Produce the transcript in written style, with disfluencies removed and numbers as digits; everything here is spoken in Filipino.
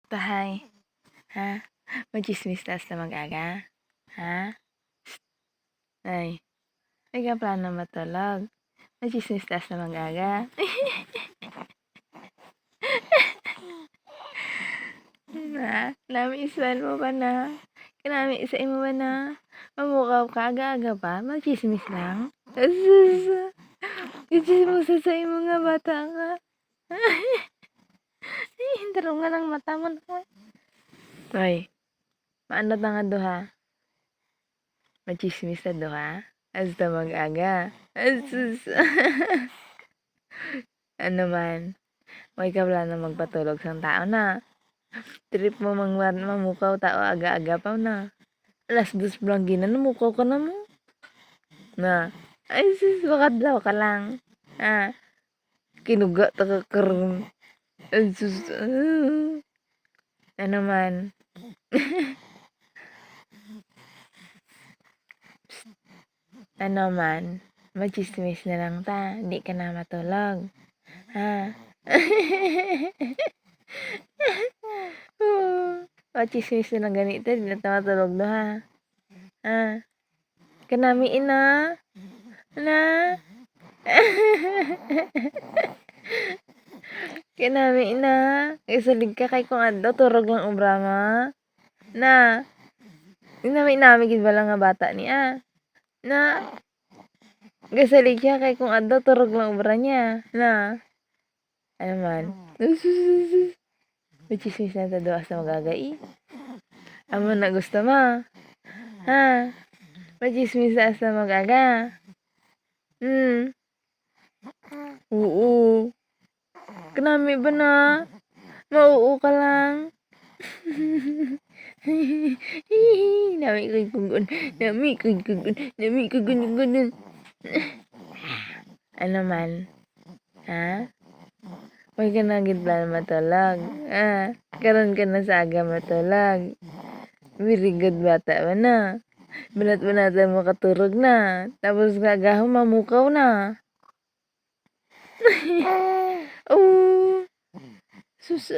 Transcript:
Bahay, ha? Magtsismis ta's na mag-aga? Ha? Ay, may ka plano matulog? Magtsismis ta's na mag-aga? Na, nami-smile mo ba na? Kanami isain mo ba na? Mamukaw ka, aga-aga pa? Magtsismis lang? Asus! Gitsismusa sa imo nga bata nga. Hindaro nga ng mata mo na. Ay, maanot na nga duha. Magtsismis na duha. Hasta mag-aga. Asus! Ano man, may ka plano magpatulog sang tao na. Trip mo mamukaw tao aga-aga pa na. Alas 2 lang gina, namukaw ka na mo. Na, ay sus, bakadlaw ka lang. Kinuga ta ka karon. Ay sus, ano man. Ano man, magchismis na lang ta, hindi ka na matulog. Ha? Magchismis na lang ganito, hindi na ta matulog do ha. Ha? Kanami ina. Na. Kanami ina. Isalig ka kay kung adto turog lang ubrama. Na. Nami gid bala nga bata ni Na. Gasalig siya kay kung adto turog lang ubra niya. Na. Ano man. Magchismis na ta doa sa magagai. Amo na gusto mo. Ha? Magchismis na sa magaga. Oo. Kanami ba na? Mauo ka lang. Nami ko'y kugun. Nami ko'y gugun. Ano man? Ha? Huwag ka na gid plan matulog. Karon ka na sa aga matulog. Very good bata ba na? Banat-banatan mo katurog na. Tapos kagahon mamukaw na. Oh. Asus.